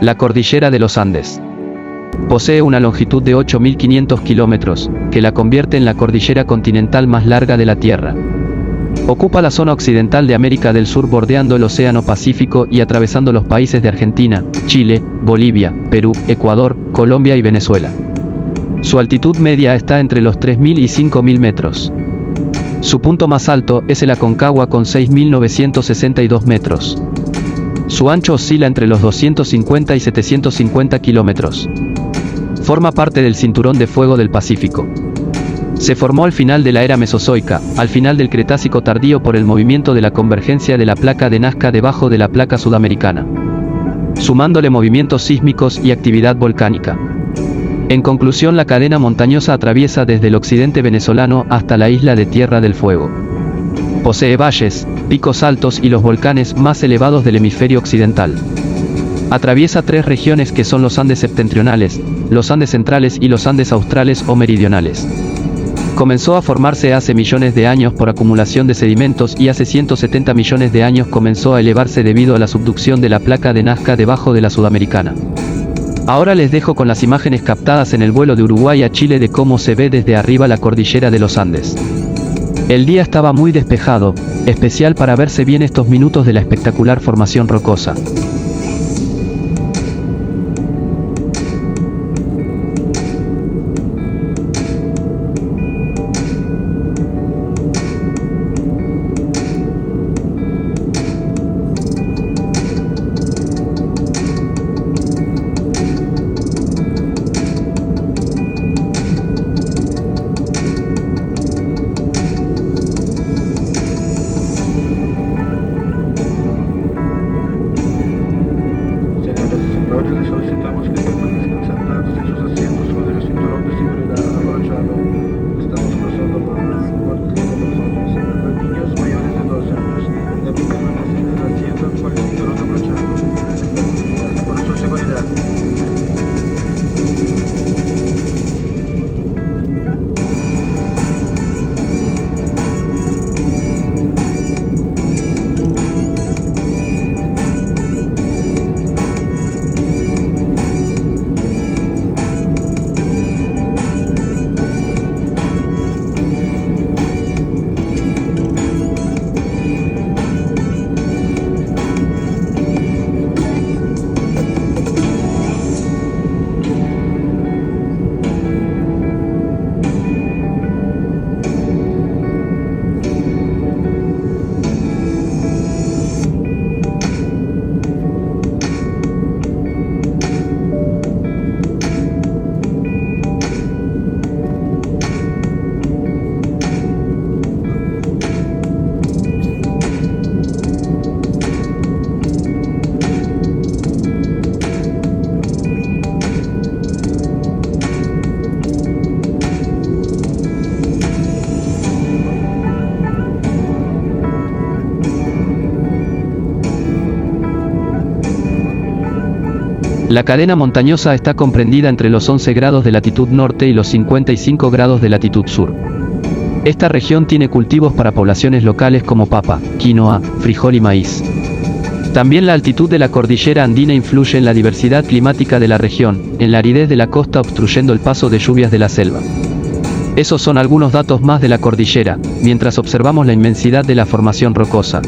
La Cordillera de los Andes. Posee una longitud de 8.500 kilómetros, que la convierte en la cordillera continental más larga de la Tierra. Ocupa la zona occidental de América del Sur bordeando el océano Pacífico y atravesando los países de Argentina, Chile, Bolivia, Perú, Ecuador, Colombia y Venezuela. Su altitud media está entre los 3.000 y 5.000 metros. Su punto más alto es el Aconcagua con 6.962 metros. Su ancho oscila entre los 250 y 750 kilómetros. Forma parte del cinturón de fuego del Pacífico. Se formó al final de la era mesozoica, al final del Cretácico tardío por el movimiento de la convergencia de la placa de Nazca debajo de la placa sudamericana, sumándole movimientos sísmicos y actividad volcánica. En conclusión, la cadena montañosa atraviesa desde el occidente venezolano hasta la isla de Tierra del Fuego. Posee valles, picos altos y los volcanes más elevados del hemisferio occidental. Atraviesa tres regiones que son los Andes septentrionales, los Andes centrales y los Andes australes o meridionales. Comenzó a formarse hace millones de años por acumulación de sedimentos y hace 170 millones de años comenzó a elevarse debido a la subducción de la placa de Nazca debajo de la sudamericana. Ahora les dejo con las imágenes captadas en el vuelo de Uruguay a Chile de cómo se ve desde arriba la Cordillera de los Andes. El día estaba muy despejado, especial para verse bien estos minutos de la espectacular formación rocosa. Les solicitamos que permanezcan sentados en sus asientos con el cinturón de seguridad abrochado. Estamos cruzando por la Cordillera de los Andes. Los niños mayores de 2 años deben permanecer en el asiento con el cinturón abrochado. Por su seguridad. La cadena montañosa está comprendida entre los 11 grados de latitud norte y los 55 grados de latitud sur. Esta región tiene cultivos para poblaciones locales como papa, quinoa, frijol y maíz. También la altitud de la cordillera andina influye en la diversidad climática de la región, en la aridez de la costa obstruyendo el paso de lluvias de la selva. Esos son algunos datos más de la cordillera, mientras observamos la inmensidad de la formación rocosa.